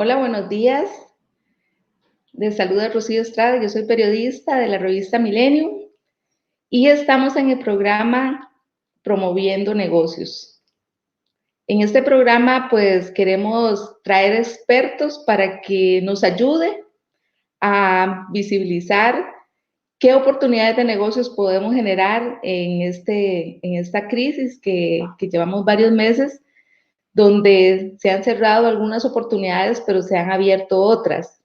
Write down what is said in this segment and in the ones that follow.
Hola, buenos días. Les saluda Rocío Estrada, yo soy periodista de la revista Millennium y estamos en el programa Promoviendo Negocios. En este programa, pues queremos traer expertos para que nos ayude a visibilizar qué oportunidades de negocios podemos generar en esta crisis que llevamos varios meses, donde se han cerrado algunas oportunidades, pero se han abierto otras.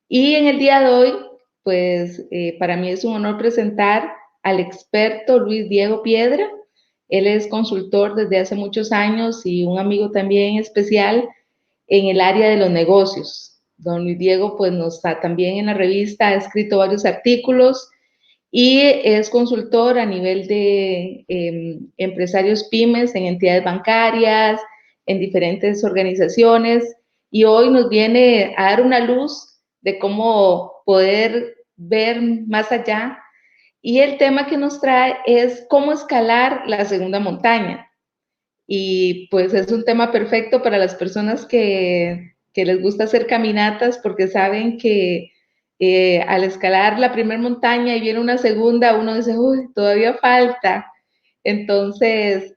Y en el día de hoy, pues para mí es un honor presentar al experto Luis Diego Piedra. Él es consultor desde hace muchos años y un amigo también especial en el área de los negocios. Don Luis Diego, pues también en la revista ha escrito varios artículos y es consultor a nivel de empresarios pymes en entidades bancarias, en diferentes organizaciones, y hoy nos viene a dar una luz de cómo poder ver más allá. Y el tema que nos trae es cómo escalar la segunda montaña. Y pues es un tema perfecto para las personas que les gusta hacer caminatas porque saben que al escalar la primera montaña y viene una segunda, uno dice, uy, todavía falta. Entonces,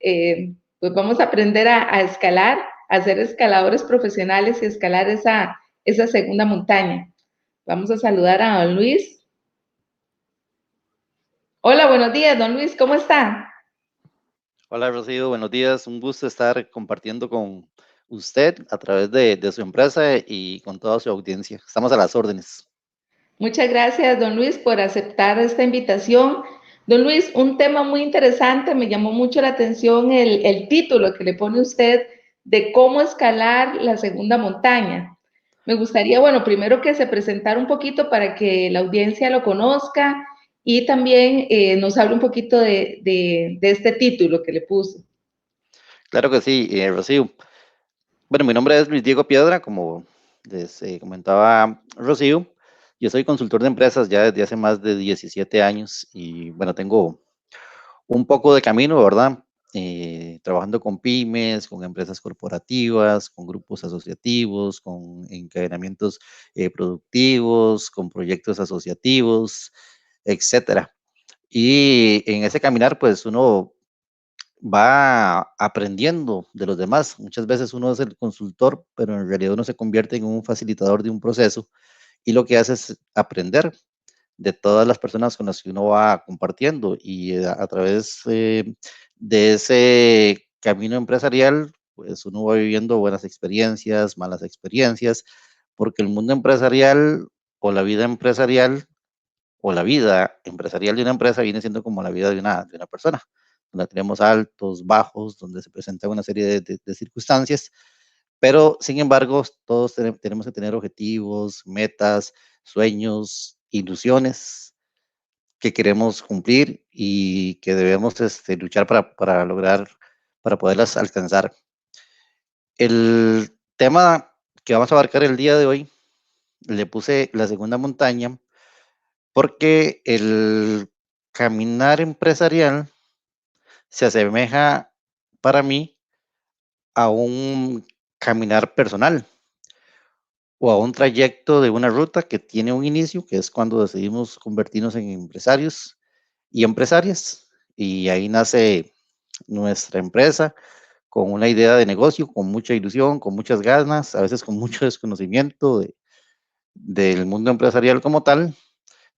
pues vamos a aprender a escalar, a ser escaladores profesionales y escalar esa segunda montaña. Vamos a saludar a don Luis. Hola, buenos días, don Luis, ¿cómo está? Hola Rocío, buenos días. Un gusto estar compartiendo con usted a través de su empresa y con toda su audiencia. Estamos a las órdenes. Muchas gracias, don Luis, por aceptar esta invitación. Don Luis, un tema muy interesante, me llamó mucho la atención el título que le pone usted de cómo escalar la segunda montaña. Me gustaría, bueno, primero que se presentara un poquito para que la audiencia lo conozca y también nos hable un poquito de este título que le puse. Claro que sí, Rocío. Bueno, mi nombre es Luis Diego Piedra, como les comentaba Rocío. Yo soy consultor de empresas ya desde hace más de 17 años y bueno, tengo un poco de camino, ¿verdad? Trabajando con pymes, con empresas corporativas, con grupos asociativos, con encadenamientos productivos, con proyectos asociativos, etcétera. Y en ese caminar, pues uno va aprendiendo de los demás. Muchas veces uno es el consultor, pero en realidad uno se convierte en un facilitador de un proceso y lo que hace es aprender de todas las personas con las que uno va compartiendo y a través de ese camino empresarial, pues uno va viviendo buenas experiencias, malas experiencias, porque el mundo empresarial o la vida empresarial o la vida empresarial de una empresa viene siendo como la vida de una persona, donde tenemos altos, bajos, donde se presenta una serie de circunstancias, pero sin embargo todos tenemos que tener objetivos, metas, sueños, ilusiones que queremos cumplir y que debemos luchar para lograr, para poderlas alcanzar. El tema que vamos a abarcar el día de hoy, le puse la segunda montaña, porque el caminar empresarial se asemeja para mí a un caminar personal o a un trayecto de una ruta que tiene un inicio, que es cuando decidimos convertirnos en empresarios y empresarias. Y ahí nace nuestra empresa con una idea de negocio, con mucha ilusión, con muchas ganas, a veces con mucho desconocimiento del mundo empresarial como tal,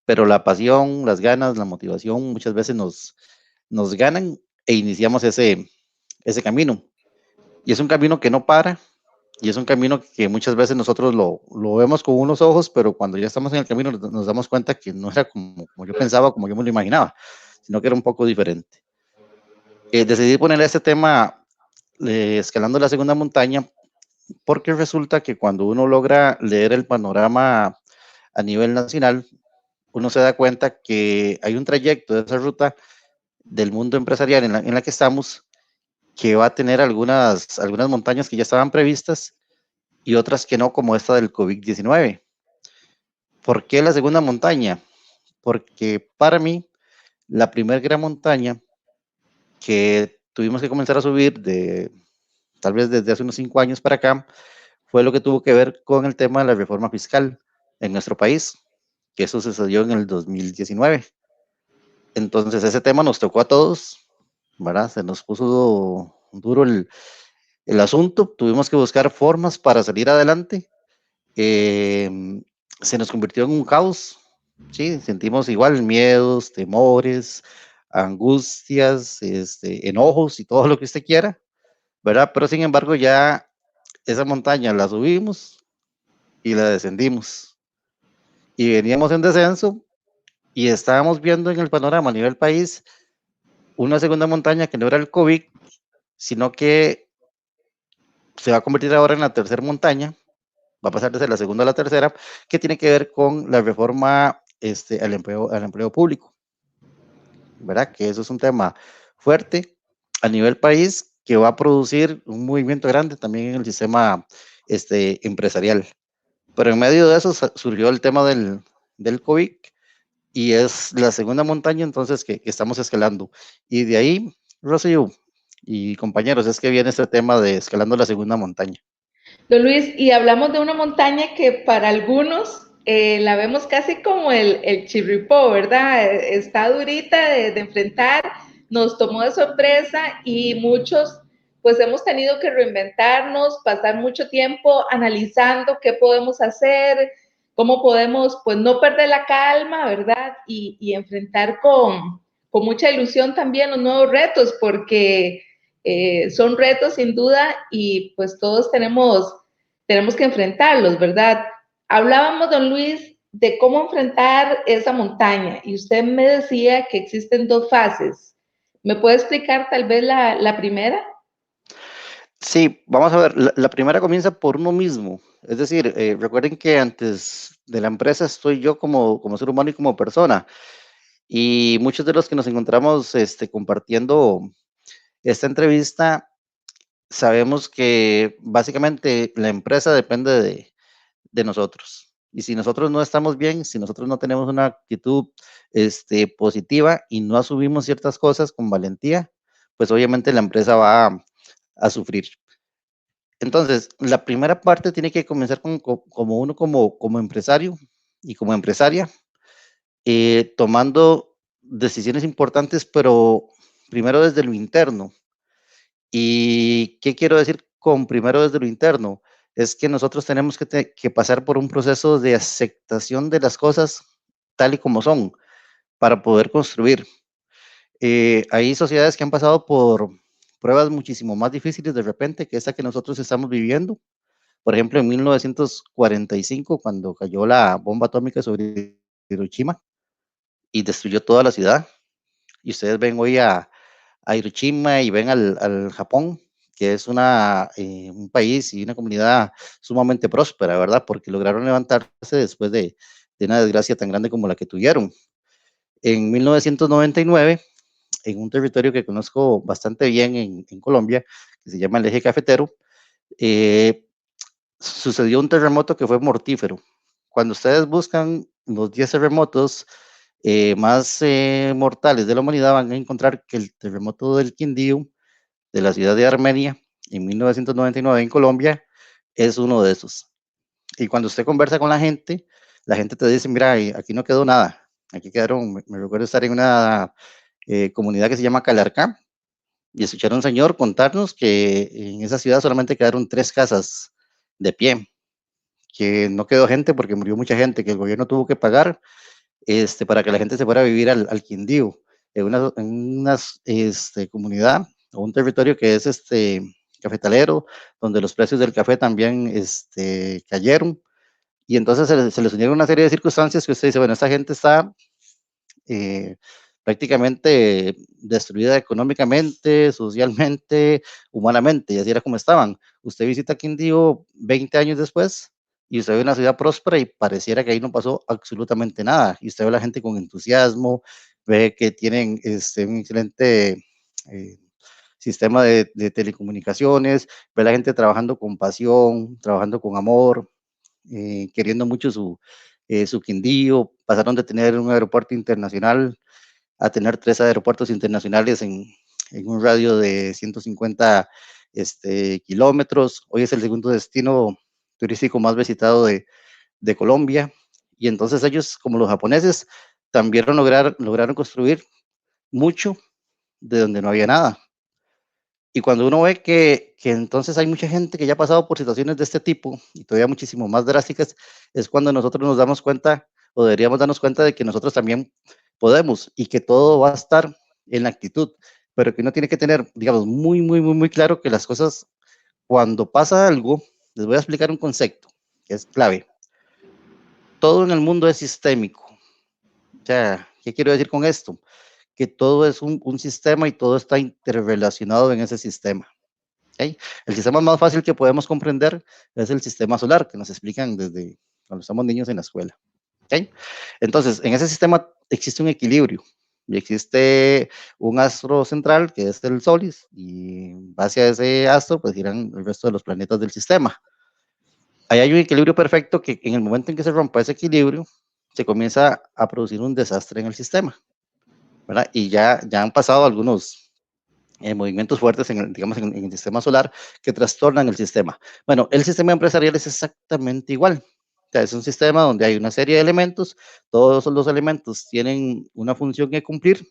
pero la pasión, las ganas, la motivación muchas veces nos ganan e iniciamos ese camino. Y es un camino que no para, y es un camino que muchas veces nosotros lo vemos con unos ojos, pero cuando ya estamos en el camino nos damos cuenta que no era como yo pensaba, como yo me lo imaginaba, sino que era un poco diferente. Decidí ponerle este tema, escalando la segunda montaña, porque resulta que cuando uno logra leer el panorama a nivel nacional, uno se da cuenta que hay un trayecto de esa ruta del mundo empresarial en la que estamos, que va a tener algunas montañas que ya estaban previstas y otras que no, como esta del COVID-19. ¿Por qué la segunda montaña? Porque para mí, la primera gran montaña que tuvimos que comenzar a subir tal vez desde hace unos 5 años para acá, fue lo que tuvo que ver con el tema de la reforma fiscal en nuestro país, que eso sucedió en el 2019. Entonces ese tema nos tocó a todos, ¿verdad? Se nos puso duro el asunto, tuvimos que buscar formas para salir adelante. Se nos convirtió en un caos, ¿sí? Sentimos igual miedos, temores, angustias, enojos y todo lo que usted quiera, ¿verdad? Pero sin embargo ya esa montaña la subimos y la descendimos. Y veníamos en descenso y estábamos viendo en el panorama a nivel país una segunda montaña que no era el COVID, sino que se va a convertir ahora en la tercera montaña, va a pasar de ser la segunda a la tercera, que tiene que ver con la reforma al empleo público, ¿verdad? Que eso es un tema fuerte a nivel país que va a producir un movimiento grande también en el sistema empresarial. Pero en medio de eso surgió el tema del COVID y es la segunda montaña entonces que estamos escalando. Y de ahí, Rocío y compañeros, es que viene este tema de escalando la segunda montaña. Don Luis, y hablamos de una montaña que para algunos la vemos casi como el chirripó, ¿verdad? Está durita de enfrentar, nos tomó de sorpresa y muchos pues hemos tenido que reinventarnos, pasar mucho tiempo analizando qué podemos hacer, cómo podemos pues no perder la calma, ¿verdad? Y enfrentar con mucha ilusión también los nuevos retos, porque son retos sin duda y pues todos tenemos que enfrentarlos, ¿verdad? Hablábamos, don Luis, de cómo enfrentar esa montaña y usted me decía que existen dos fases. ¿Me puede explicar tal vez la primera? Sí, vamos a ver, la primera comienza por uno mismo. Es decir, recuerden que antes de la empresa estoy yo como ser humano y como persona. Y muchos de los que nos encontramos compartiendo esta entrevista, sabemos que básicamente la empresa depende de nosotros. Y si nosotros no estamos bien, si nosotros no tenemos una actitud positiva y no asumimos ciertas cosas con valentía, pues obviamente la empresa va a sufrir. Entonces, la primera parte tiene que comenzar como uno como empresario y como empresaria, tomando decisiones importantes, pero primero desde lo interno. ¿Y qué quiero decir con primero desde lo interno? Es que nosotros tenemos que pasar por un proceso de aceptación de las cosas tal y como son para poder construir. Hay sociedades que han pasado por pruebas muchísimo más difíciles de repente que esta que nosotros estamos viviendo. Por ejemplo, en 1945, cuando cayó la bomba atómica sobre Hiroshima y destruyó toda la ciudad, y ustedes ven hoy a Hiroshima y ven al Japón, que es un país y una comunidad sumamente próspera, ¿verdad? Porque lograron levantarse después de una desgracia tan grande como la que tuvieron. En 1999, en un territorio que conozco bastante bien en Colombia, que se llama el Eje Cafetero, eh, sucedió un terremoto que fue mortífero. Cuando ustedes buscan los 10 terremotos más mortales de la humanidad, van a encontrar que el terremoto del Quindío, de la ciudad de Armenia, en 1999 en Colombia, es uno de esos. Y cuando usted conversa con la gente te dice, mira, aquí no quedó nada. Aquí quedaron, me recuerdo estar en una comunidad que se llama Calarcá, y escuchar a un señor contarnos que en esa ciudad solamente quedaron 3 casas de pie, que no quedó gente porque murió mucha gente, que el gobierno tuvo que pagar para que la gente se fuera a vivir al Quindío, en una comunidad o un territorio que es cafetalero, donde los precios del café también cayeron. Y entonces se les unieron una serie de circunstancias que usted dice, bueno, esta gente está eh, prácticamente destruida económicamente, socialmente, humanamente, y así era como estaban. Usted visita Quindío 20 años después y usted ve una ciudad próspera y pareciera que ahí no pasó absolutamente nada. Y usted ve a la gente con entusiasmo, ve que tienen un excelente eh, sistema de telecomunicaciones, ve a la gente trabajando con pasión, trabajando con amor, queriendo mucho su Quindío. Pasaron de tener un aeropuerto internacional a tener 3 aeropuertos internacionales en un radio de 150 kilómetros. Hoy es el segundo destino turístico más visitado de Colombia. Y entonces ellos, como los japoneses, también lograron construir mucho de donde no había nada. Y cuando uno ve que entonces hay mucha gente que ya ha pasado por situaciones de este tipo y todavía muchísimo más drásticas, es cuando nosotros nos damos cuenta o deberíamos darnos cuenta de que nosotros también podemos y que todo va a estar en la actitud, pero que uno tiene que tener, digamos, muy claro que las cosas, cuando pasa algo, les voy a explicar un concepto que es clave. Todo en el mundo es sistémico. O sea, ¿qué quiero decir con esto? Que todo es un sistema y todo está interrelacionado en ese sistema. ¿Okay? El sistema más fácil que podemos comprender es el sistema solar, que nos explican desde cuando estamos niños en la escuela. ¿Okay? Entonces, en ese sistema existe un equilibrio y existe un astro central que es el Sol y hacia ese astro pues giran el resto de los planetas del sistema. Ahí hay un equilibrio perfecto que en el momento en que se rompa ese equilibrio, se comienza a producir un desastre en el sistema, ¿verdad? Y ya han pasado algunos movimientos fuertes digamos, en el sistema solar que trastornan el sistema. Bueno, el sistema empresarial es exactamente igual. O sea, es un sistema donde hay una serie de elementos, todos los elementos tienen una función que cumplir,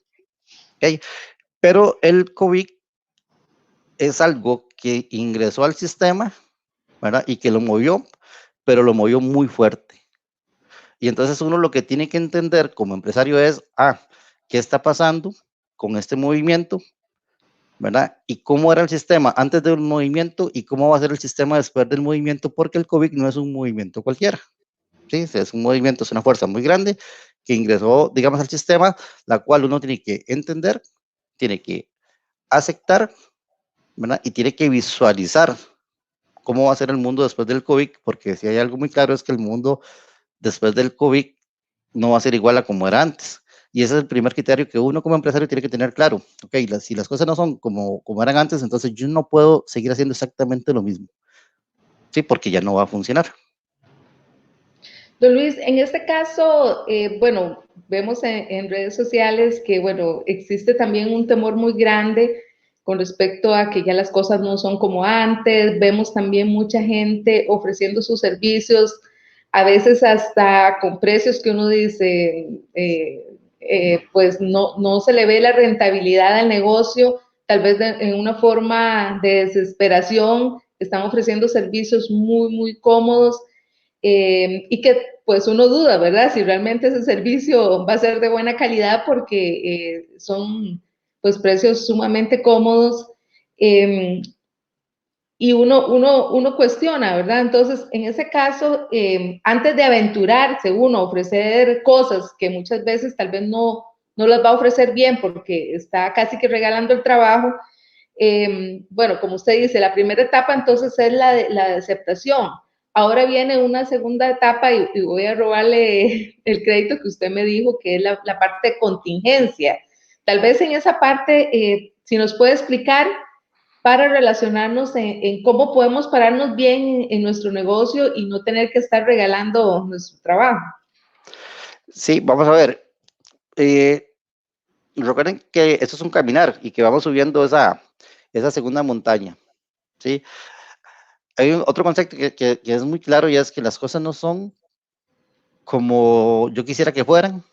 ¿okay? Pero el COVID es algo que ingresó al sistema, ¿verdad? Y que lo movió, pero lo movió muy fuerte. Y entonces uno lo que tiene que entender como empresario es, ¿qué está pasando con este movimiento? ¿Verdad? Y cómo era el sistema antes del movimiento y cómo va a ser el sistema después del movimiento, porque el COVID no es un movimiento cualquiera, ¿sí? Es un movimiento, es una fuerza muy grande que ingresó, digamos, al sistema, la cual uno tiene que entender, tiene que aceptar, ¿verdad? Y tiene que visualizar cómo va a ser el mundo después del COVID, porque si hay algo muy claro es que el mundo después del COVID no va a ser igual a como era antes. Y ese es el primer criterio que uno como empresario tiene que tener claro. Ok, si las cosas no son como eran antes, entonces yo no puedo seguir haciendo exactamente lo mismo. Sí, porque ya no va a funcionar. Don Luis, en este caso, bueno, vemos en redes sociales que, bueno, existe también un temor muy grande con respecto a que ya las cosas no son como antes. Vemos también mucha gente ofreciendo sus servicios, a veces hasta con precios que uno dice, pues no se le ve la rentabilidad al negocio, tal vez en una forma de desesperación, están ofreciendo servicios muy cómodos. Y que pues uno duda, ¿verdad? Si realmente ese servicio va a ser de buena calidad porque son pues precios sumamente cómodos y uno cuestiona, ¿verdad? Entonces, en ese caso, antes de aventurarse uno a ofrecer cosas que muchas veces tal vez no las va a ofrecer bien porque está casi que regalando el trabajo, bueno, como usted dice, la primera etapa entonces es la de aceptación. Ahora viene una segunda etapa y voy a robarle el crédito que usted me dijo, que es la parte de contingencia. Tal vez en esa parte, si nos puede explicar para relacionarnos en cómo podemos pararnos bien en nuestro negocio y no tener que estar regalando nuestro trabajo. Sí, vamos a ver. Recuerden que esto es un caminar y que vamos subiendo esa segunda montaña. ¿Sí? Hay otro concepto que es muy claro y es que las cosas no son como yo quisiera que fueran.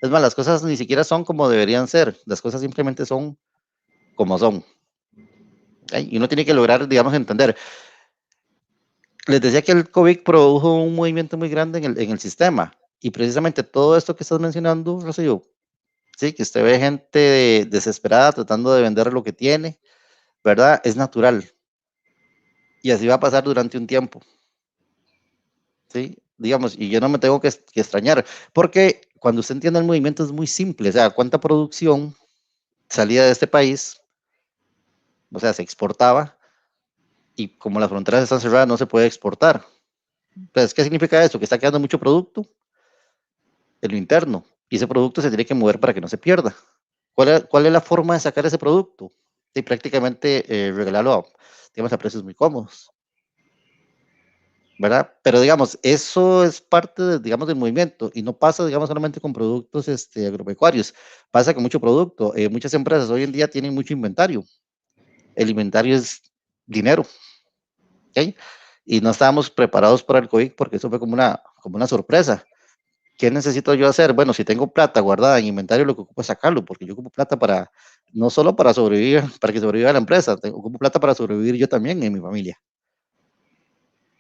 Es más, las cosas ni siquiera son como deberían ser. Las cosas simplemente son como son. ¿Okay? Y uno tiene que lograr, digamos, entender. Les decía que el COVID produjo un movimiento muy grande en el sistema. Y precisamente todo esto que estás mencionando, Rocío, sí, que usted ve gente desesperada tratando de vender lo que tiene, ¿verdad? Es natural. Y así va a pasar durante un tiempo. ¿Sí? Digamos, y yo no me tengo que extrañar, porque cuando usted entiende el movimiento es muy simple, o sea, cuánta producción salía de este país, o sea, se exportaba, y como las fronteras están cerradas, no se puede exportar. Entonces, ¿qué significa esto? Que está quedando mucho producto en lo interno, y ese producto se tiene que mover para que no se pierda. ¿Cuál es la forma de sacar ese producto? Y prácticamente regalarlo, digamos, a precios muy cómodos. ¿Verdad? Pero digamos, eso es parte, digamos, del movimiento y no pasa, digamos, solamente con productos agropecuarios, pasa con mucho producto. Muchas empresas hoy en día tienen mucho inventario. El inventario es dinero, ¿ok? y no estábamos preparados para el COVID porque eso fue como una sorpresa. ¿Qué necesito yo hacer? Bueno, si tengo plata guardada en inventario, lo que ocupo es sacarlo, porque yo ocupo plata para, no solo para sobrevivir, para que sobreviva la empresa, ocupo plata para sobrevivir yo también en mi familia,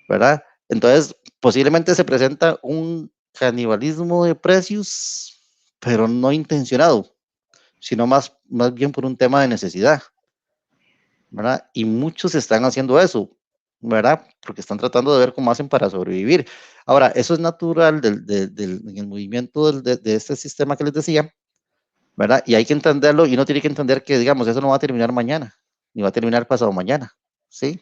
¿verdad? Entonces, posiblemente se presenta un canibalismo de precios, pero no intencionado, sino más bien por un tema de necesidad, ¿verdad? Y muchos están haciendo eso, ¿verdad? Porque están tratando de ver cómo hacen para sobrevivir. Ahora, eso es natural en el movimiento de este sistema que les decía, ¿verdad? Y hay que entenderlo y uno tiene que entender que, digamos, eso no va a terminar mañana, ni va a terminar pasado mañana, ¿sí?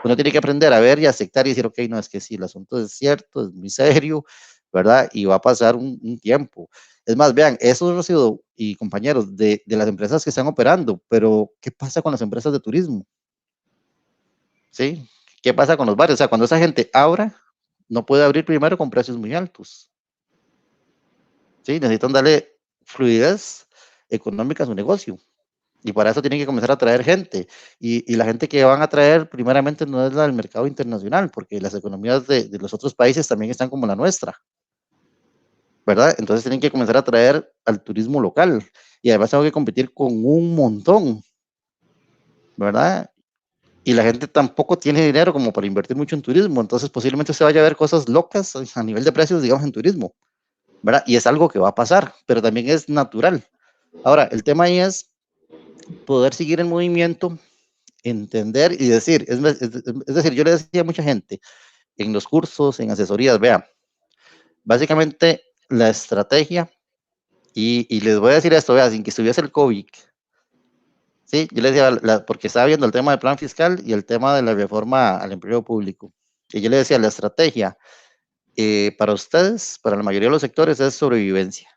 Uno tiene que aprender a ver y aceptar y decir, ok, no, es que sí, el asunto es cierto, es muy serio, ¿verdad? Y va a pasar un tiempo. Es más, vean, eso ha sido, y compañeros, de las empresas que están operando, pero ¿qué pasa con las empresas de turismo? ¿Sí? ¿Qué pasa con los bares? O sea, cuando esa gente abra, no puede abrir primero con precios muy altos, ¿sí? Necesitan darle fluidez económica a su negocio. Y para eso tienen que comenzar a traer gente. Y la gente que van a traer, primeramente, no es la del mercado internacional, porque las economías de los otros países también están como la nuestra, ¿verdad? Entonces tienen que comenzar a traer al turismo local. Y además tengo que competir con un montón, ¿verdad? Y la gente tampoco tiene dinero como para invertir mucho en turismo. Entonces posiblemente se vaya a ver cosas locas a nivel de precios, digamos, en turismo, ¿verdad? Y es algo que va a pasar, pero también es natural. Ahora, el tema ahí es poder seguir en movimiento, entender y decir, es decir, yo le decía a mucha gente en los cursos, en asesorías, vea, básicamente la estrategia, y les voy a decir esto, vea, sin que estuviese el COVID, ¿sí? Yo les decía, porque estaba viendo el tema del plan fiscal y el tema de la reforma al empleo público, y yo le decía, la estrategia para ustedes, para la mayoría de los sectores, es sobrevivencia.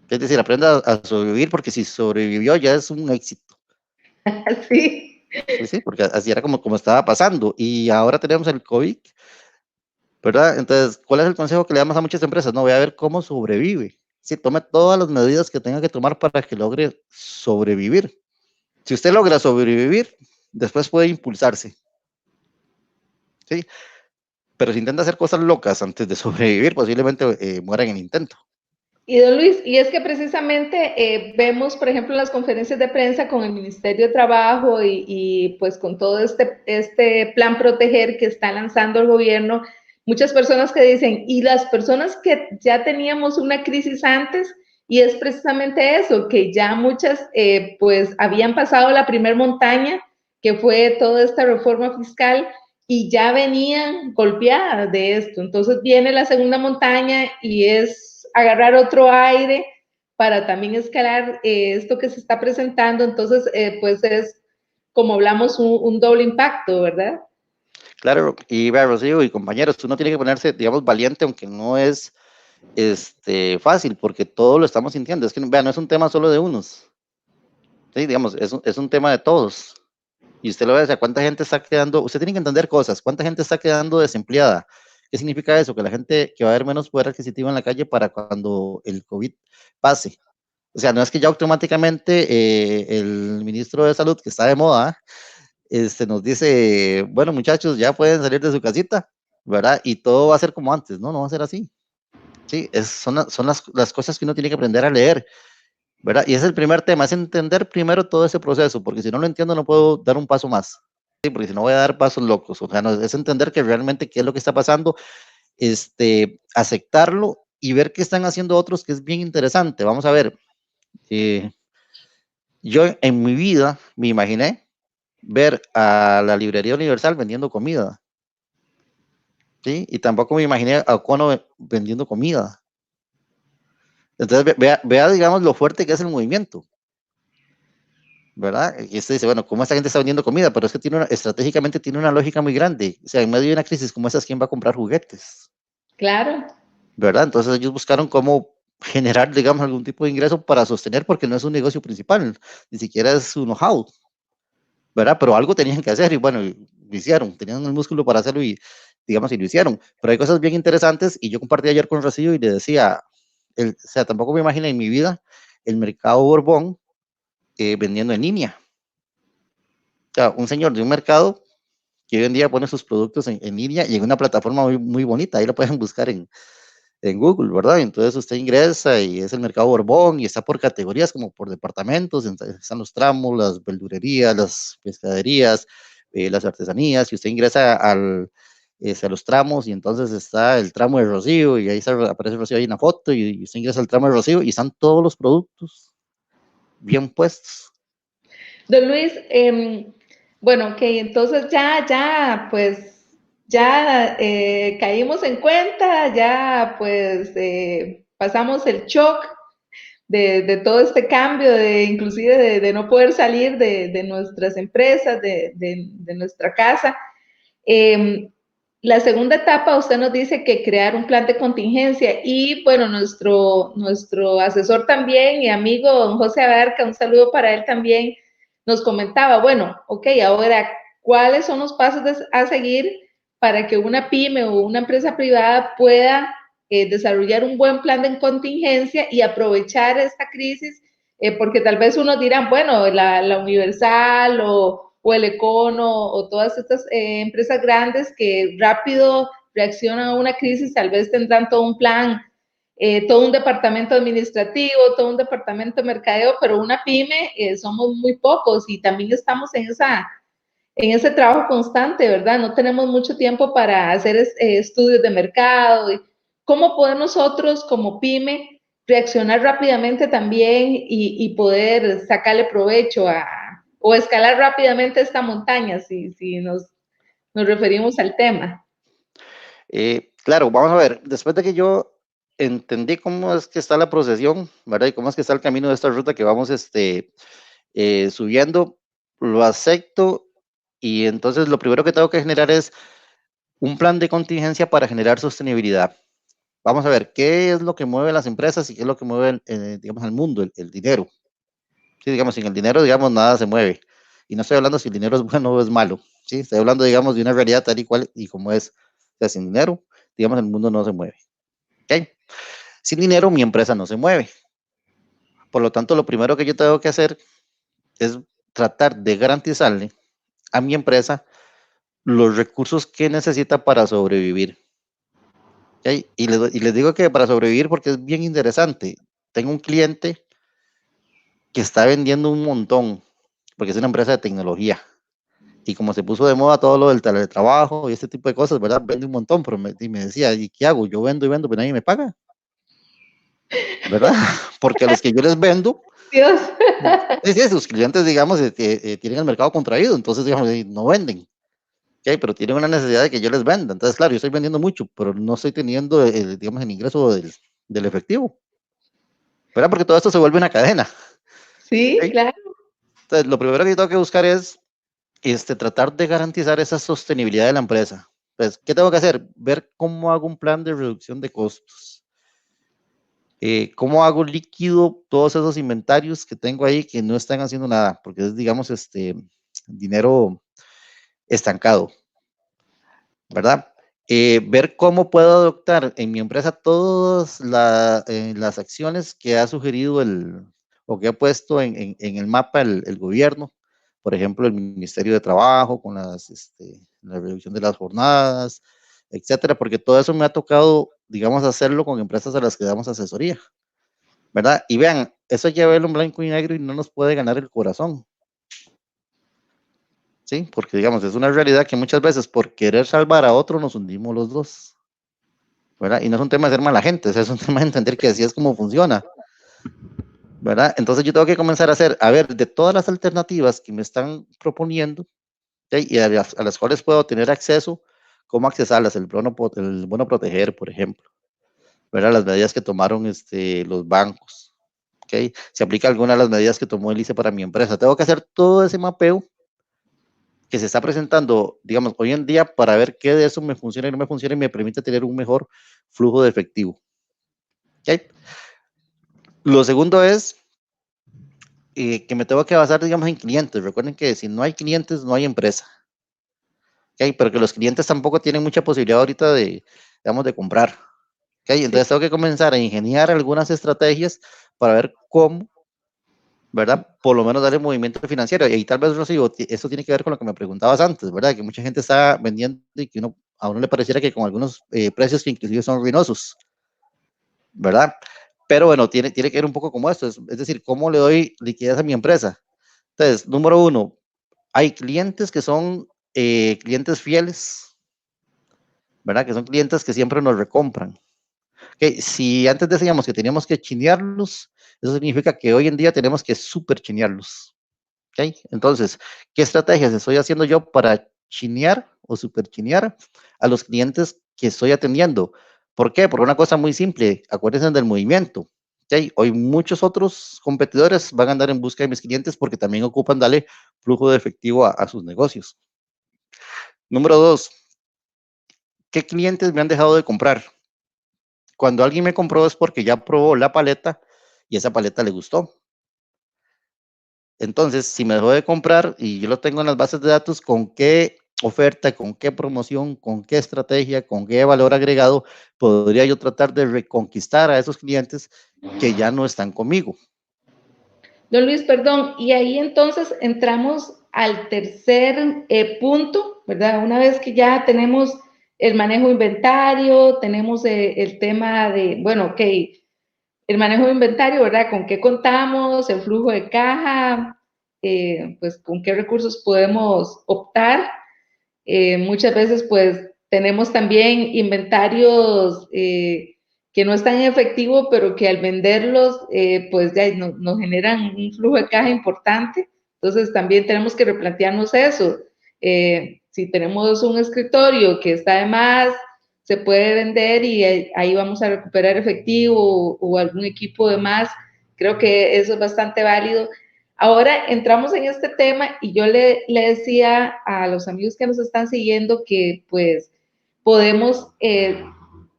Es decir, aprenda a sobrevivir porque si sobrevivió ya es un éxito. Sí. Sí, sí, porque así era como estaba pasando. Y ahora tenemos el COVID, ¿verdad? Entonces, ¿cuál es el consejo que le damos a muchas empresas? No, voy a ver cómo sobrevive. Sí, tome todas las medidas que tenga que tomar para que logre sobrevivir. Si usted logra sobrevivir, después puede impulsarse, ¿sí? Pero si intenta hacer cosas locas antes de sobrevivir, posiblemente muera en el intento. Y don Luis, y es que precisamente vemos, por ejemplo, en las conferencias de prensa con el Ministerio de Trabajo y pues con todo este plan Proteger que está lanzando el gobierno, muchas personas que dicen, y las personas que ya teníamos una crisis antes, y es precisamente eso, que ya muchas pues habían pasado la primer montaña, que fue toda esta reforma fiscal, y ya venían golpeadas de esto. Entonces viene la segunda montaña y es agarrar otro aire para también escalar esto que se está presentando. Entonces, pues es, como hablamos, un doble impacto, ¿verdad? Claro, y vea, Rocío y compañeros, uno tiene que ponerse, digamos, valiente, aunque no es fácil, porque todo lo estamos sintiendo. Es que, vea, no es un tema solo de unos, ¿sí? Digamos, es un tema de todos. Y usted lo ve, o sea, cuánta gente está quedando, usted tiene que entender cosas, cuánta gente está quedando desempleada. ¿Qué significa eso? Que la gente, que va a haber menos poder adquisitivo en la calle para cuando el COVID pase. O sea, no es que ya automáticamente el ministro de Salud, que está de moda, nos dice, bueno, muchachos, ya pueden salir de su casita, ¿verdad? Y todo va a ser como antes, ¿no? No va a ser así. Sí, son las cosas que uno tiene que aprender a leer, ¿verdad? Y ese es el primer tema, es entender primero todo ese proceso, porque si no lo entiendo no puedo dar un paso más, ¿sí? Porque si no voy a dar pasos locos, o sea, no, es entender que realmente qué es lo que está pasando, aceptarlo y ver qué están haciendo otros, que es bien interesante. Vamos a ver, eh, yo en mi vida me imaginé ver a la librería Universal vendiendo comida, ¿sí? Y tampoco me imaginé a Cono vendiendo comida. Entonces, vea, digamos, lo fuerte que es el movimiento. ¿Verdad? Y usted dice, bueno, ¿cómo esta gente está vendiendo comida? Pero es que estratégicamente tiene una lógica muy grande. O sea, en medio de una crisis como esa, ¿quién va a comprar juguetes? Claro. ¿Verdad? Entonces ellos buscaron cómo generar, digamos, algún tipo de ingreso para sostener, porque no es un negocio principal, ni siquiera es su know-how, ¿verdad? Pero algo tenían que hacer y bueno, lo hicieron, tenían el músculo para hacerlo y, digamos, y lo hicieron. Pero hay cosas bien interesantes y yo compartí ayer con Rocío y le decía, o sea, tampoco me imaginé en mi vida el mercado Borbón vendiendo en línea. O sea, un señor de un mercado que hoy en día pone sus productos en línea y en una plataforma muy bonita, ahí lo pueden buscar en Google, ¿verdad? Entonces usted ingresa y es el mercado Borbón y está por categorías como por departamentos, están los tramos, las verdurerías, las pescaderías, las artesanías, y usted ingresa a los tramos y entonces está el tramo de Rocío y ahí aparece Rocío ahí en la foto y usted ingresa al tramo de Rocío y están todos los productos bien puestos. Don Luis, bueno, ok, entonces pues, ya caímos en cuenta, ya, pues, pasamos el shock de todo este cambio, inclusive de no poder salir de nuestras empresas, de nuestra casa. Eh, la segunda etapa, usted nos dice que crear un plan de contingencia y bueno, nuestro asesor también y amigo don José Abarca, un saludo para él también, nos comentaba, bueno, ok, ahora, ¿cuáles son los pasos a seguir para que una pyme o una empresa privada pueda desarrollar un buen plan de contingencia y aprovechar esta crisis? Porque tal vez unos dirán, bueno, la Universal o el Econo o todas estas empresas grandes que rápido reaccionan a una crisis, tal vez tendrán todo un plan, todo un departamento administrativo, todo un departamento de mercadeo, pero una pyme somos muy pocos y también estamos en ese trabajo constante, ¿verdad? No tenemos mucho tiempo para hacer estudios de mercado. ¿Cómo podemos nosotros como pyme reaccionar rápidamente también y poder sacarle provecho o escalar rápidamente esta montaña, si nos referimos al tema? Claro, vamos a ver, después de que yo entendí cómo es que está la procesión, ¿verdad? Y cómo es que está el camino de esta ruta que vamos subiendo, lo acepto y entonces lo primero que tengo que generar es un plan de contingencia para generar sostenibilidad. Vamos a ver, ¿qué es lo que mueve las empresas y qué es lo que mueve, digamos, al mundo? El dinero. Sí, digamos, sin el dinero, digamos, nada se mueve. Y no estoy hablando si el dinero es bueno o es malo. Sí, estoy hablando, digamos, de una realidad tal y cual y como es. O sea, sin dinero, digamos, el mundo no se mueve. ¿Ok? Sin dinero, mi empresa no se mueve. Por lo tanto, lo primero que yo tengo que hacer es tratar de garantizarle a mi empresa los recursos que necesita para sobrevivir. ¿Okay? Y les digo que para sobrevivir porque es bien interesante. Tengo un cliente que está vendiendo un montón, porque es una empresa de tecnología. Y como se puso de moda todo lo del teletrabajo y este tipo de cosas, ¿verdad? Vende un montón, pero me decía, ¿y qué hago? Yo vendo y vendo, pero nadie me paga, ¿verdad? Porque a los que yo les vendo, Dios. sí, sí, sus clientes, digamos, tienen el mercado contraído, entonces, digamos, no venden. Okay, pero tienen una necesidad de que yo les venda. Entonces, claro, yo estoy vendiendo mucho, pero no estoy teniendo, digamos, el ingreso del efectivo. ¿Verdad? Porque todo esto se vuelve una cadena. Sí, ¿Okay? claro. Entonces, lo primero que yo tengo que buscar es tratar de garantizar esa sostenibilidad de la empresa. Pues, ¿qué tengo que hacer? Ver cómo hago un plan de reducción de costos. ¿Cómo hago líquido todos esos inventarios que tengo ahí que no están haciendo nada? Porque es, digamos, dinero estancado, ¿verdad? Ver cómo puedo adoptar en mi empresa todas las acciones que ha sugerido o que ha puesto en el mapa el gobierno, por ejemplo, el Ministerio de Trabajo con la reducción de las jornadas, etcétera, porque todo eso me ha tocado, digamos, hacerlo con empresas a las que damos asesoría, ¿verdad? Y vean, eso hay que verlo en blanco y negro y no nos puede ganar el corazón, ¿sí? Porque, digamos, es una realidad que muchas veces por querer salvar a otro nos hundimos los dos. ¿Verdad? Y no es un tema de ser mala gente, o sea, es un tema de entender que así es como funciona, ¿verdad? Entonces yo tengo que comenzar a hacer, a ver, de todas las alternativas que me están proponiendo, ¿sí? Y a las cuales puedo tener acceso, cómo accesarlas, el bono proteger, por ejemplo, ¿verdad? Las medidas que tomaron los bancos, ¿ok? Se aplica alguna de las medidas que tomó el ICE para mi empresa. Tengo que hacer todo ese mapeo que se está presentando, digamos, hoy en día para ver qué de eso me funciona y no me funciona y me permite tener un mejor flujo de efectivo. ¿Okay? Lo segundo es que me tengo que basar, digamos, en clientes. Recuerden que si no hay clientes, no hay empresa. ¿Okay? Pero que los clientes tampoco tienen mucha posibilidad ahorita digamos, de comprar. ¿Okay? Sí. Entonces tengo que comenzar a ingeniar algunas estrategias para ver cómo ¿verdad? Por lo menos darle movimiento financiero. Y tal vez, Rocío, esto tiene que ver con lo que me preguntabas antes, ¿verdad? Que mucha gente está vendiendo y que a uno le pareciera que con algunos precios que inclusive son ruinosos, ¿verdad? Pero bueno, tiene que ver un poco como esto, es decir, ¿cómo le doy liquidez a mi empresa? Entonces, número uno, hay clientes que son clientes fieles, ¿verdad? Que son clientes que siempre nos recompran. Okay, si antes decíamos que teníamos que chinearlos, eso significa que hoy en día tenemos que super chinearlos. Okay, entonces, ¿qué estrategias estoy haciendo yo para chinear o super chinear a los clientes que estoy atendiendo? ¿Por qué? Por una cosa muy simple, acuérdense del movimiento. Okay, hoy muchos otros competidores van a andar en busca de mis clientes porque también ocupan darle flujo de efectivo a sus negocios. Número dos, ¿qué clientes me han dejado de comprar? Cuando alguien me compró es porque ya probó la paleta y esa paleta le gustó. Entonces, si me dejó de comprar y yo lo tengo en las bases de datos, ¿con qué oferta, con qué promoción, con qué estrategia, con qué valor agregado podría yo tratar de reconquistar a esos clientes que ya no están conmigo? Don Luis, perdón, y ahí entonces entramos al tercer punto, ¿verdad? Una vez que ya tenemos el manejo de inventario, tenemos el tema de, bueno, ok, el manejo de inventario, ¿verdad? ¿Con qué contamos? El flujo de caja, pues con qué recursos podemos optar. Muchas veces pues tenemos también inventarios que no están en efectivo, pero que al venderlos pues ya nos generan un flujo de caja importante. Entonces también tenemos que replantearnos eso. Si tenemos un escritorio que está de más, se puede vender y ahí vamos a recuperar efectivo o algún equipo de más. Creo que eso es bastante válido. Ahora entramos en este tema y yo le decía a los amigos que nos están siguiendo que pues podemos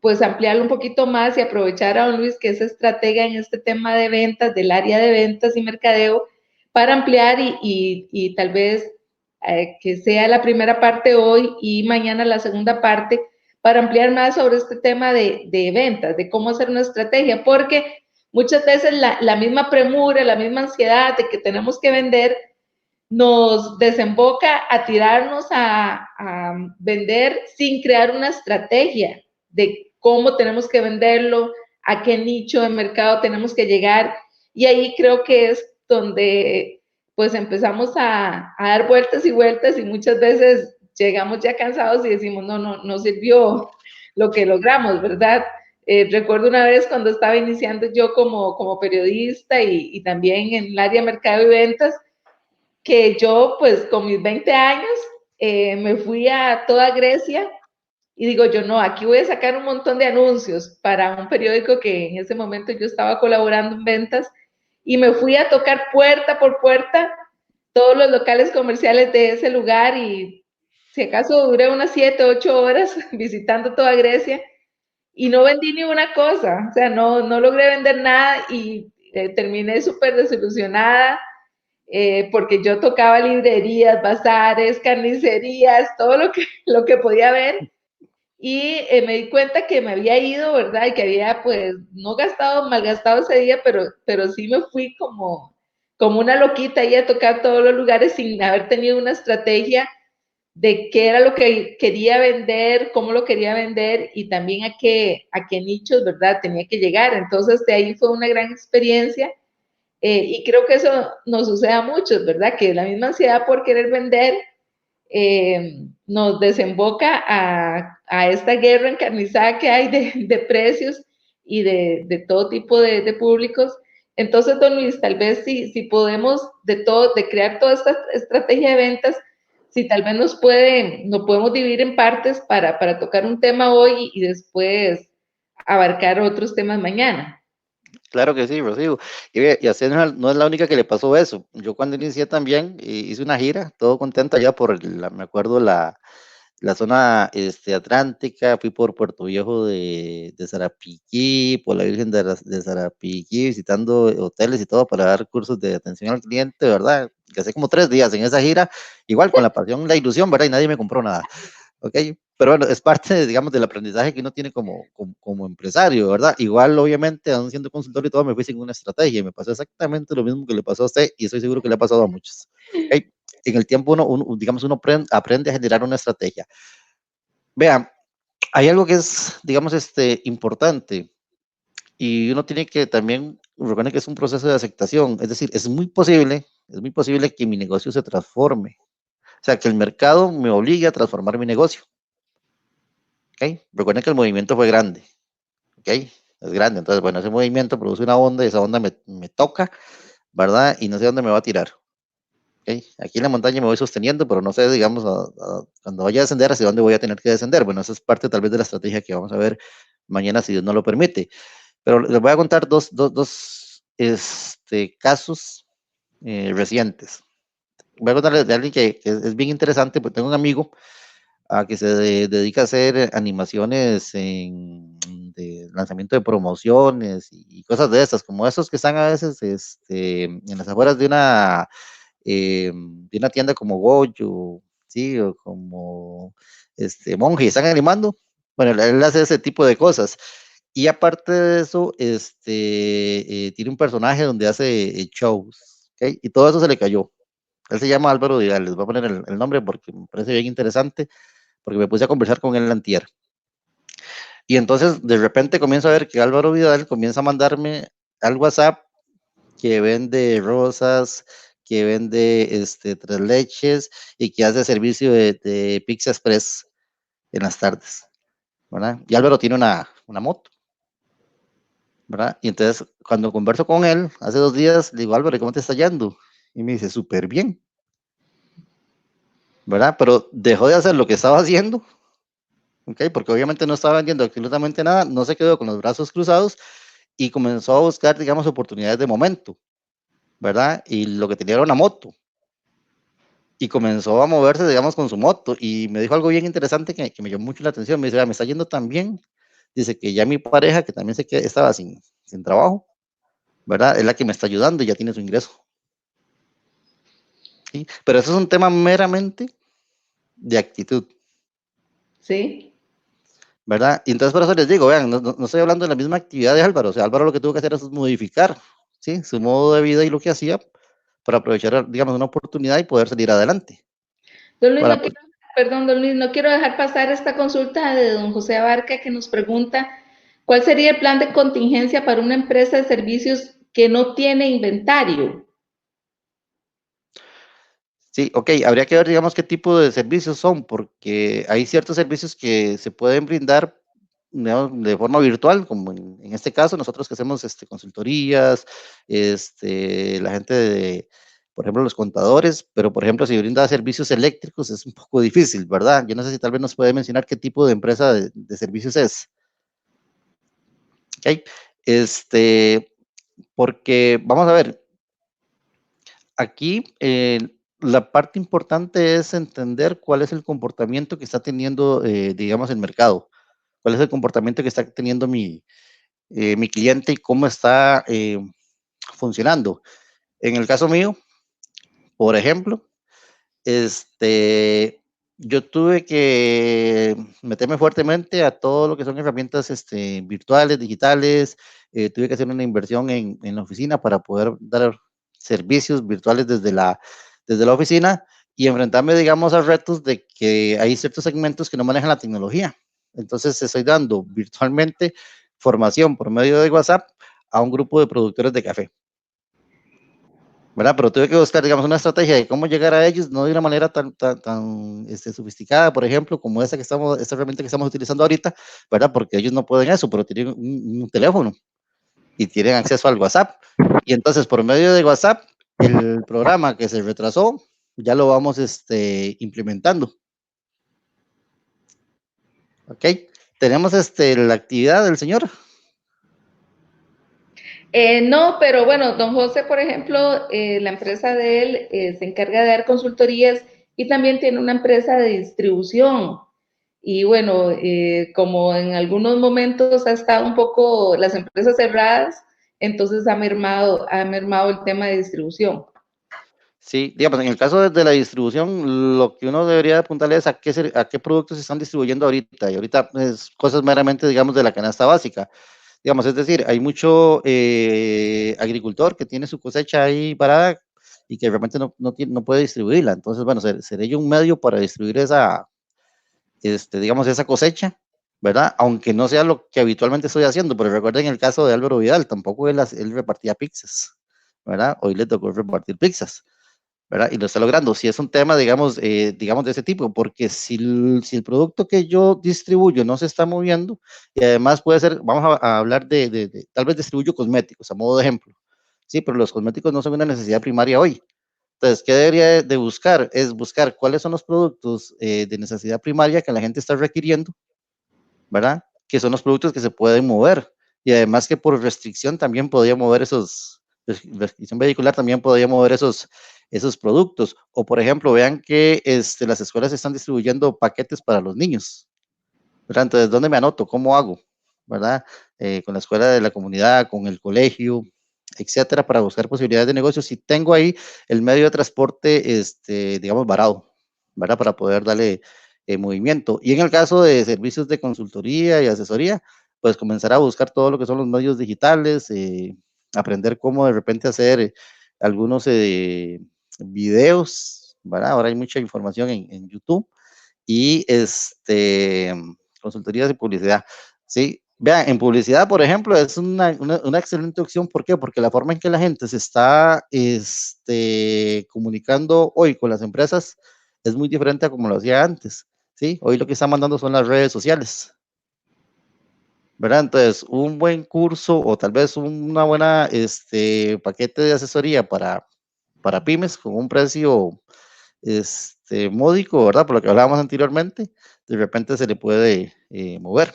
pues ampliarlo un poquito más y aprovechar a don Luis, que es estratega en este tema de ventas, del área de ventas y mercadeo, para ampliar y tal vez que sea la primera parte hoy y mañana la segunda parte, para ampliar más sobre este tema de ventas, de cómo hacer una estrategia, porque muchas veces la misma premura, la misma ansiedad de que tenemos que vender nos desemboca a tirarnos a vender sin crear una estrategia de cómo tenemos que venderlo, a qué nicho de mercado tenemos que llegar. Y ahí creo que es donde pues empezamos a dar vueltas y vueltas y muchas veces llegamos ya cansados y decimos, no sirvió lo que logramos, ¿verdad? Recuerdo una vez cuando estaba iniciando yo como periodista y también en el área de mercado y ventas, que yo pues con mis 20 años me fui a toda Grecia y digo yo, no, aquí voy a sacar un montón de anuncios para un periódico que en ese momento yo estaba colaborando en ventas y me fui a tocar puerta por puerta todos los locales comerciales de ese lugar y si acaso duré unas 7, 8 horas visitando toda Grecia y no vendí ni una cosa, o sea, no logré vender nada y terminé súper desilusionada porque yo tocaba librerías, bazares, carnicerías, todo lo que podía ver y me di cuenta que me había ido, ¿verdad? Y que había pues no gastado, malgastado ese día, pero sí me fui como una loquita ahí a tocar todos los lugares sin haber tenido una estrategia de qué era lo que quería vender, cómo lo quería vender y también a qué nichos, ¿verdad? Tenía que llegar. Entonces de ahí fue una gran experiencia y creo que eso nos sucede a muchos, ¿verdad? Que la misma ansiedad por querer vender nos desemboca a esta guerra encarnizada que hay de precios y de todo tipo de públicos. Entonces, don Luis, tal vez si podemos de crear toda esta estrategia de ventas, si tal vez nos podemos dividir en partes para tocar un tema hoy y después abarcar otros temas mañana. Claro que sí, Rocío. Y a usted no es la única que le pasó eso. Yo cuando inicié también hice una gira, todo contento allá me acuerdo, la zona atlántica, fui por Puerto Viejo de Sarapiquí, por la Virgen de Sarapiquí, visitando hoteles y todo para dar cursos de atención al cliente, ¿verdad? Que hace como 3 días en esa gira, igual con la pasión, la ilusión, ¿verdad? Y nadie me compró nada, ¿ok? pero bueno, es parte, digamos, del aprendizaje que uno tiene como empresario, ¿verdad? Igual, obviamente, aún siendo consultor y todo, me fui sin una estrategia y me pasó exactamente lo mismo que le pasó a usted y estoy seguro que le ha pasado a muchos. ¿Okay? En el tiempo digamos, uno aprende a generar una estrategia. Vean, hay algo que es, digamos, importante y uno tiene que también reconocer que es un proceso de aceptación, es decir, es muy posible que mi negocio se transforme, o sea, que el mercado me obligue a transformar mi negocio. ¿Okay? Recuerden que el movimiento fue grande, ¿ok? Es grande, entonces, bueno, ese movimiento produce una onda y esa onda me toca, ¿verdad? Y no sé dónde me va a tirar, ¿ok? Aquí en la montaña me voy sosteniendo, pero no sé, digamos, cuando vaya a descender, hacia dónde voy a tener que descender. Bueno, esa es parte tal vez de la estrategia que vamos a ver mañana, si Dios no lo permite. Pero les voy a contar dos casos recientes. Voy a contarles de alguien que es bien interesante, porque tengo un amigo que se dedica a hacer animaciones de lanzamiento de promociones y cosas de esas, como esos que están a veces en las afueras de una tienda como Goyo, sí, o como Monje, están animando. Bueno, él hace ese tipo de cosas. Y aparte de eso, tiene un personaje donde hace shows, ¿ok? Y todo eso se le cayó. Él se llama Álvaro Vidal, les voy a poner el nombre porque me parece bien interesante, porque me puse a conversar con él antier. Y entonces de repente comienzo a ver que Álvaro Vidal comienza a mandarme al WhatsApp que vende rosas, que vende tres leches y que hace servicio de Pizza Express en las tardes, ¿verdad? Y Álvaro tiene una moto, ¿verdad? Y entonces cuando converso con él hace 2 días, le digo, Álvaro, ¿cómo te está yendo? Y me dice, súper bien, ¿verdad? Pero dejó de hacer lo que estaba haciendo, ¿ok? Porque obviamente no estaba vendiendo absolutamente nada, no se quedó con los brazos cruzados y comenzó a buscar, digamos, oportunidades de momento, ¿verdad? Y lo que tenía era una moto. Y comenzó a moverse, digamos, con su moto. Y me dijo algo bien interesante que me llamó mucho la atención. Me dice, me está yendo tan bien. Dice que ya mi pareja, que también sé que estaba sin trabajo, ¿verdad? Es la que me está ayudando y ya tiene su ingreso. ¿Sí? Pero eso es un tema meramente de actitud. Sí. ¿Verdad? Y entonces por eso les digo, vean, no estoy hablando de la misma actividad de Álvaro. O sea, Álvaro lo que tuvo que hacer es modificar, ¿sí? Su modo de vida y lo que hacía para aprovechar, digamos, una oportunidad y poder salir adelante. Don Luis, Para, no quiero, perdón, don Luis, no quiero dejar pasar esta consulta de don José Abarca que nos pregunta cuál sería el plan de contingencia para una empresa de servicios que no tiene inventario. sí, ok, habría que ver, digamos, qué tipo de servicios son, porque hay ciertos servicios que se pueden brindar, digamos, de forma virtual, como en este caso, nosotros que hacemos consultorías, la gente por ejemplo, los contadores, pero por ejemplo, si brinda servicios eléctricos es un poco difícil, ¿verdad? Yo no sé si tal vez nos puede mencionar qué tipo de empresa de servicios es. Ok, porque vamos a ver, aquí la parte importante es entender cuál es el comportamiento que está teniendo, digamos, el mercado, cuál es el comportamiento que está teniendo mi cliente y cómo está funcionando. En el caso mío, por ejemplo, yo tuve que meterme fuertemente a todo lo que son herramientas virtuales, digitales. Tuve que hacer una inversión en la oficina para poder dar servicios virtuales desde la oficina y enfrentarme, digamos, a retos de que hay ciertos segmentos que no manejan la tecnología. Entonces, estoy dando virtualmente formación por medio de WhatsApp a un grupo de productores de café. ¿Verdad? Pero tuve que buscar, digamos, una estrategia de cómo llegar a ellos, no de una manera tan sofisticada, por ejemplo, como esta herramienta que estamos utilizando ahorita, ¿verdad? Porque ellos no pueden eso, pero tienen un teléfono y tienen acceso al WhatsApp. Y entonces, por medio de WhatsApp, el programa que se retrasó, ya lo vamos implementando. ¿Ok? Tenemos la actividad del señor. No, pero bueno, don José, por ejemplo, la empresa de él se encarga de dar consultorías y también tiene una empresa de distribución. Y bueno, como en algunos momentos ha estado un poco las empresas cerradas, entonces ha mermado el tema de distribución. Sí, digamos, en el caso de la distribución, lo que uno debería apuntarle es a qué productos se están distribuyendo ahorita, y ahorita es cosas meramente, digamos, de la canasta básica. Digamos, es decir, hay mucho agricultor que tiene su cosecha ahí parada y que realmente no puede distribuirla. Entonces, bueno, sería un medio para distribuir esa, digamos, esa cosecha, ¿verdad? Aunque no sea lo que habitualmente estoy haciendo, pero recuerden el caso de Álvaro Vidal, tampoco él repartía pizzas, ¿verdad? Hoy le tocó repartir pizzas, ¿verdad? Y lo está logrando. Si es un tema, digamos de ese tipo, porque si el producto que yo distribuyo no se está moviendo, y además puede ser, vamos a hablar tal vez distribuyo cosméticos, a modo de ejemplo, sí, pero los cosméticos no son una necesidad primaria hoy. Entonces, ¿qué debería de buscar? Es buscar cuáles son los productos de necesidad primaria que la gente está requiriendo, ¿verdad? Que son los productos que se pueden mover. Y además que por restricción también podía mover restricción vehicular también podía mover esos productos. O por ejemplo, vean que las escuelas están distribuyendo paquetes para los niños, ¿verdad? Entonces, ¿dónde me anoto? ¿Cómo hago? ¿Verdad? Con la escuela de la comunidad, con el colegio, etcétera, para buscar posibilidades de negocio. Si tengo ahí el medio de transporte, digamos, varado, ¿verdad? Para poder darle movimiento. Y en el caso de servicios de consultoría y asesoría, pues comenzar a buscar todo lo que son los medios digitales, aprender cómo de repente hacer algunos videos, ¿verdad? Ahora hay mucha información en YouTube y consultorías de publicidad. Sí, vean, en publicidad, por ejemplo, es una excelente opción. ¿Por qué? Porque la forma en que la gente se está comunicando hoy con las empresas es muy diferente a como lo hacía antes. ¿Sí? Hoy lo que están mandando son las redes sociales, ¿verdad? Entonces, un buen curso o tal vez una buena paquete de asesoría para pymes con un precio módico, ¿verdad? Por lo que hablábamos anteriormente, de repente se le puede mover.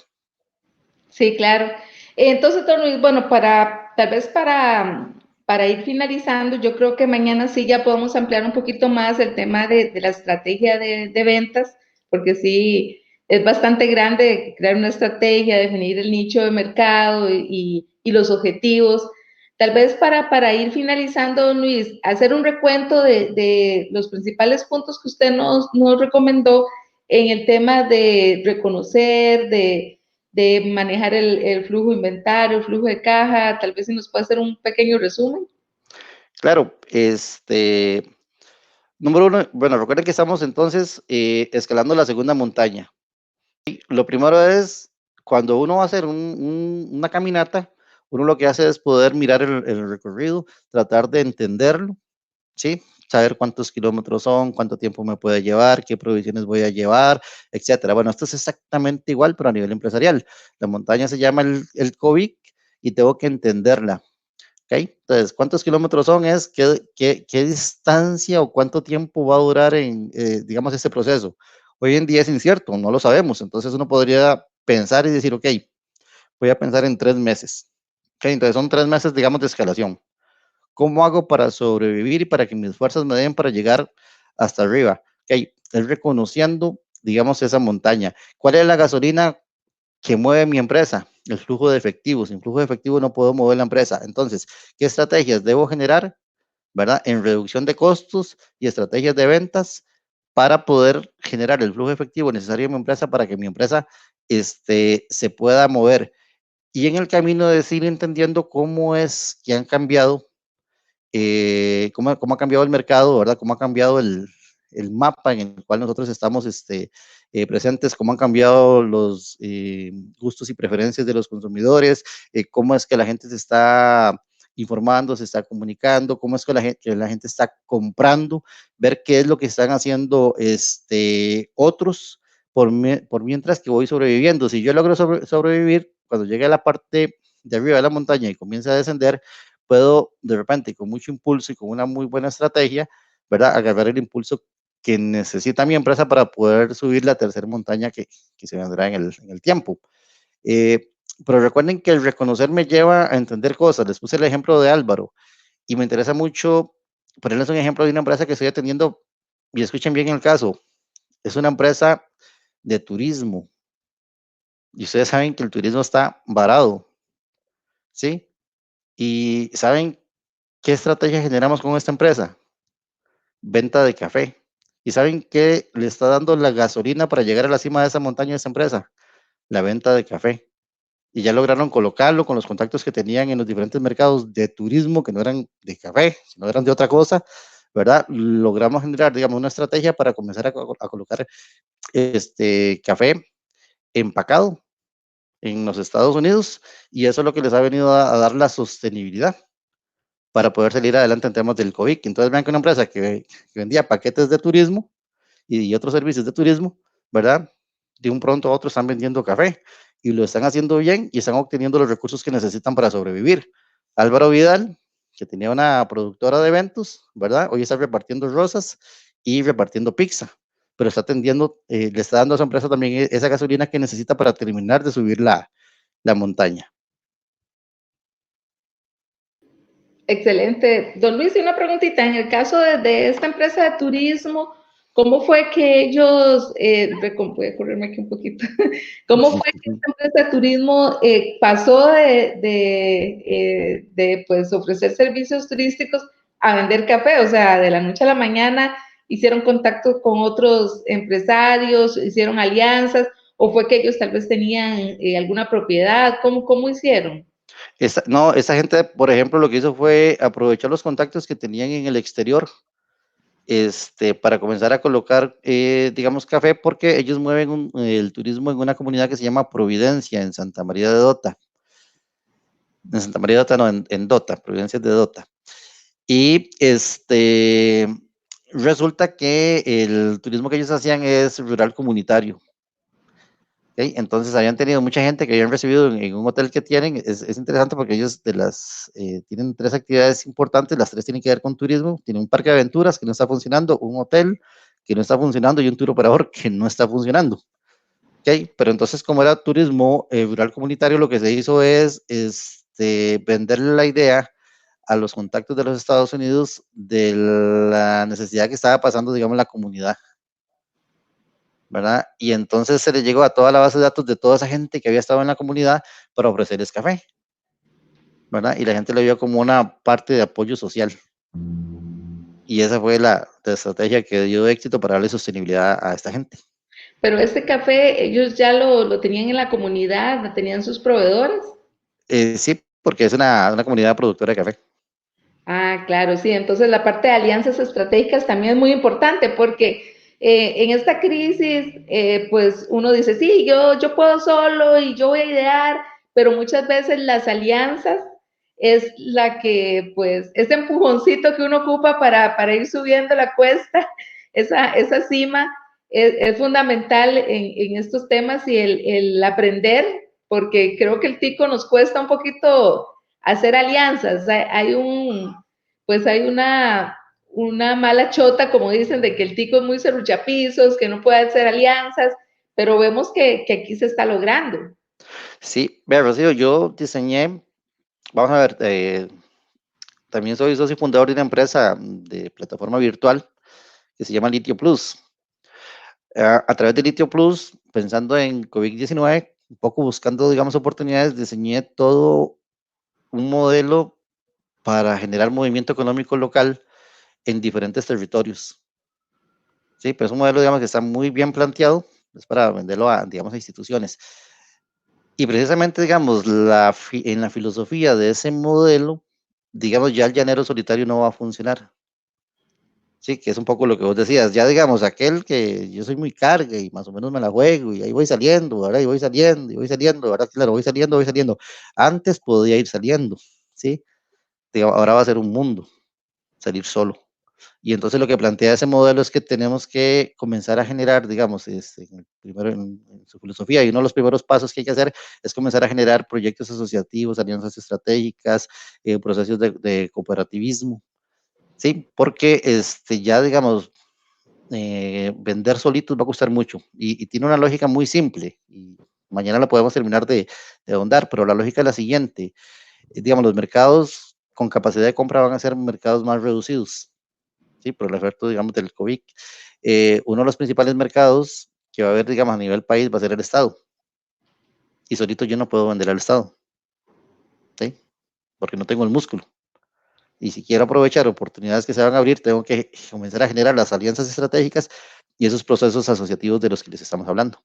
Sí, claro. Entonces, don Luis, bueno, tal vez para ir finalizando, yo creo que mañana sí ya podemos ampliar un poquito más el tema de la estrategia de ventas, porque sí, es bastante grande crear una estrategia, definir el nicho de mercado y los objetivos. Tal vez para ir finalizando, don Luis, hacer un recuento de los principales puntos que usted nos recomendó en el tema de reconocer, de manejar el flujo inventario, el flujo de caja, tal vez si nos puede hacer un pequeño resumen. Claro, número uno, bueno, recuerden que estamos entonces escalando la segunda montaña. Lo primero es, cuando uno va a hacer una caminata, uno lo que hace es poder mirar el recorrido, tratar de entenderlo, ¿sí? Saber cuántos kilómetros son, cuánto tiempo me puede llevar, qué provisiones voy a llevar, etcétera. Bueno, esto es exactamente igual, pero a nivel empresarial. La montaña se llama el COVID y tengo que entenderla. ¿Ok? Entonces, ¿cuántos kilómetros son? Es qué distancia o cuánto tiempo va a durar digamos, este proceso. Hoy en día es incierto, no lo sabemos. Entonces, uno podría pensar y decir, ok, voy a pensar en 3 meses. ¿Ok? Entonces, son 3 meses, digamos, de escalación. ¿Cómo hago para sobrevivir y para que mis fuerzas me den para llegar hasta arriba? Ok, es reconociendo, digamos, esa montaña. ¿Cuál es la gasolina que mueve mi empresa? El flujo de efectivo. Sin flujo de efectivo no puedo mover la empresa. Entonces, ¿qué estrategias debo generar, verdad? En reducción de costos y estrategias de ventas para poder generar el flujo efectivo necesario en mi empresa para que mi empresa se pueda mover. Y en el camino de ir entendiendo cómo es que han cambiado cómo ha cambiado el mercado, ¿verdad? Cómo ha cambiado el mapa en el cual nosotros estamos presentes, cómo han cambiado los gustos y preferencias de los consumidores, cómo es que la gente se está informando, se está comunicando, cómo es que la gente está comprando, ver qué es lo que están haciendo otros por mientras que voy sobreviviendo. Si yo logro sobrevivir, cuando llegue a la parte de arriba de la montaña y comience a descender, puedo de repente con mucho impulso y con una muy buena estrategia, ¿verdad? Agarrar el impulso que necesita mi empresa para poder subir la tercera montaña que se vendrá en el tiempo. Eh, pero recuerden que el reconocer me lleva a entender cosas. Les puse el ejemplo de Álvaro y me interesa mucho ponerles un ejemplo de una empresa que estoy atendiendo y escuchen bien el caso. Es una empresa de turismo y ustedes saben que el turismo está varado, ¿sí? Y ¿saben qué estrategia generamos con esta empresa? venta de café. ¿Y saben qué le está dando la gasolina para llegar a la cima de esa montaña de esa empresa? La venta de café. Y ya lograron colocarlo con los contactos que tenían en los diferentes mercados de turismo, que no eran de café, sino eran de otra cosa, ¿verdad? Logramos generar, digamos, una estrategia para comenzar a colocar café empacado en los Estados Unidos, y eso es lo que les ha venido a dar la sostenibilidad para poder salir adelante en temas del COVID. Entonces vean que una empresa que vendía paquetes de turismo y otros servicios de turismo, ¿verdad? De un pronto a otro están vendiendo café y lo están haciendo bien y están obteniendo los recursos que necesitan para sobrevivir. Álvaro Vidal, que tenía una productora de eventos, ¿verdad? Hoy está repartiendo rosas y repartiendo pizza, pero está atendiendo, le está dando a su empresa también esa gasolina que necesita para terminar de subir la montaña. Excelente. Don Luis, y una preguntita. En el caso de esta empresa de turismo, ¿cómo fue que ellos, voy a correrme aquí un poquito, cómo fue que esta empresa de turismo pasó pues, ofrecer servicios turísticos a vender café? O sea, de la noche a la mañana hicieron contacto con otros empresarios, hicieron alianzas, o fue que ellos tal vez tenían alguna propiedad. ¿Cómo hicieron? No, esa gente, por ejemplo, lo que hizo fue aprovechar los contactos que tenían en el exterior, para comenzar a colocar, digamos, café, porque ellos mueven el turismo en una comunidad que se llama Providencia, en Santa María de Dota. En Santa María de Dota, no, en Dota, Providencia de Dota. Y resulta que el turismo que ellos hacían es rural comunitario. ¿Okay? Entonces habían tenido mucha gente que habían recibido en un hotel que tienen. Es interesante porque ellos tienen 3 actividades importantes, las 3 tienen que ver con turismo. Tienen un parque de aventuras que no está funcionando, un hotel que no está funcionando y un tour operador que no está funcionando. ¿Okay? Pero entonces, como era turismo rural comunitario, lo que se hizo es venderle la idea a los contactos de los Estados Unidos de la necesidad que estaba pasando, digamos, la comunidad, ¿verdad? Y entonces se le llegó a toda la base de datos de toda esa gente que había estado en la comunidad para ofrecerles café, ¿verdad? Y la gente lo vio como una parte de apoyo social. Y esa fue la estrategia que dio éxito para darle sostenibilidad a esta gente. Pero este café, ellos ya lo tenían en la comunidad, tenían sus proveedores. Sí, porque es una comunidad productora de café. Ah, claro, sí. Entonces la parte de alianzas estratégicas también es muy importante porque en esta crisis, pues uno dice, sí, yo puedo solo y yo voy a idear, pero muchas veces las alianzas es la que, pues, ese empujoncito que uno ocupa para ir subiendo la cuesta, esa cima, es fundamental en estos temas y el aprender, porque creo que el tico nos cuesta un poquito hacer alianzas. Pues hay una mala chota, como dicen, de que el tico es muy serruchapisos, que no puede hacer alianzas, pero vemos que aquí se está logrando. Sí, vea, Rocío, yo diseñé, vamos a ver, también soy socio fundador de una empresa de plataforma virtual que se llama Litio Plus. A través de Litio Plus, pensando en COVID-19, un poco buscando, digamos, oportunidades, diseñé todo un modelo para generar movimiento económico local en diferentes territorios. Sí, pero es un modelo, digamos, que está muy bien planteado, es para venderlo a, digamos, a instituciones. Y precisamente, digamos, en la filosofía de ese modelo, digamos, ya el llanero solitario no va a funcionar. Sí, que es un poco lo que vos decías, ya digamos, aquel que yo soy muy carga y más o menos me la juego y ahí voy saliendo, ¿verdad? Y voy saliendo, y voy saliendo, ¿verdad? Claro, voy saliendo, voy saliendo. Antes podía ir saliendo, ¿sí? Ahora va a ser un mundo, salir solo. Y entonces lo que plantea ese modelo es que tenemos que comenzar a generar, digamos, primero en su filosofía, y uno de los primeros pasos que hay que hacer es comenzar a generar proyectos asociativos, alianzas estratégicas, procesos de cooperativismo, ¿sí? Porque ya, digamos, vender solitos va a costar mucho y tiene una lógica muy simple y mañana la podemos terminar de ahondar, pero la lógica es la siguiente, digamos, los mercados con capacidad de compra van a ser mercados más reducidos, ¿sí? Por el efecto, digamos, del COVID. Uno de los principales mercados que va a haber, digamos, a nivel país va a ser el Estado y solito yo no puedo vender al Estado, ¿sí? Porque no tengo el músculo. Y si quiero aprovechar oportunidades que se van a abrir, tengo que comenzar a generar las alianzas estratégicas y esos procesos asociativos de los que les estamos hablando.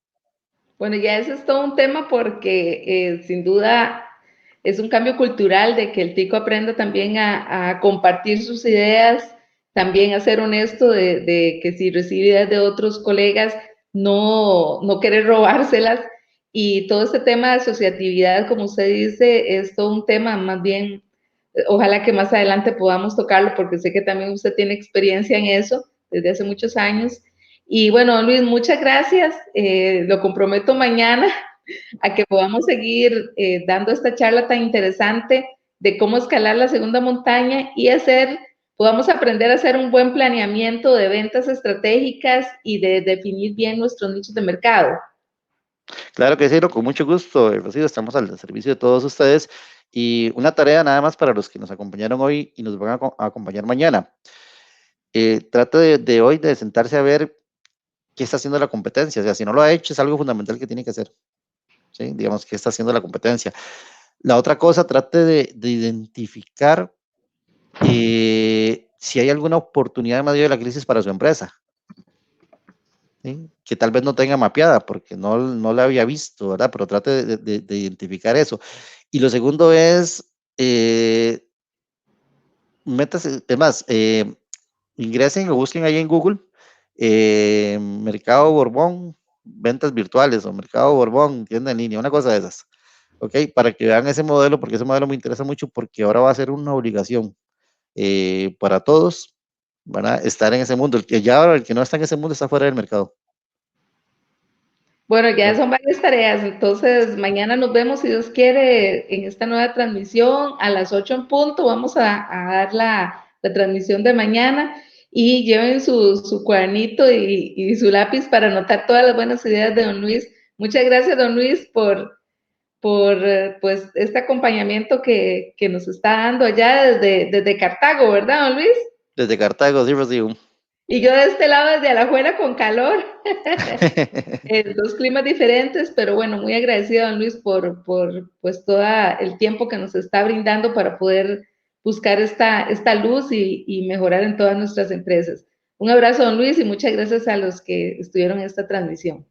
Bueno, ya ese es todo un tema porque sin duda es un cambio cultural de que el tico aprenda también a compartir sus ideas, también a ser honesto de que si recibe ideas de otros colegas, no querer robárselas. Y todo este tema de asociatividad, como usted dice, es todo un tema más bien, ojalá que más adelante podamos tocarlo porque sé que también usted tiene experiencia en eso desde hace muchos años. Y bueno, Luis, muchas gracias. Lo comprometo mañana a que podamos seguir dando esta charla tan interesante de cómo escalar la segunda montaña y podamos aprender a hacer un buen planeamiento de ventas estratégicas y de definir bien nuestros nichos de mercado. Claro que sí, con mucho gusto, Rocío, estamos al servicio de todos ustedes. Y una tarea nada más para los que nos acompañaron hoy y nos van a acompañar mañana. Trata de hoy de sentarse a ver qué está haciendo la competencia. O sea, si no lo ha hecho, es algo fundamental que tiene que hacer. ¿Sí? Digamos, qué está haciendo la competencia. La otra cosa, trate de identificar si hay alguna oportunidad en medio de la crisis para su empresa. ¿Sí? Que tal vez no tenga mapeada porque no la había visto, ¿verdad? Pero trate de identificar eso. Y lo segundo es, métase, además, ingresen o busquen ahí en Google Mercado Borbón, ventas virtuales o Mercado Borbón, tienda en línea, una cosa de esas. ¿Ok? Para que vean ese modelo, porque ese modelo me interesa mucho porque ahora va a ser una obligación para todos, van a estar en ese mundo. El que no está en ese mundo está fuera del mercado. Bueno, ya son varias tareas, entonces mañana nos vemos si Dios quiere en esta nueva transmisión a las 8 en punto. Vamos a dar la transmisión de mañana y lleven su cuadernito y su lápiz para anotar todas las buenas ideas de don Luis. Muchas gracias, don Luis, por pues, este acompañamiento que nos está dando allá desde Cartago, ¿verdad, don Luis? Desde Cartago, sí, Rocío. Y yo de este lado, desde Alajuela, con calor. Dos climas diferentes, pero bueno, muy agradecida, don Luis, por pues todo el tiempo que nos está brindando para poder buscar esta luz y mejorar en todas nuestras empresas. Un abrazo, don Luis, y muchas gracias a los que estuvieron en esta transmisión.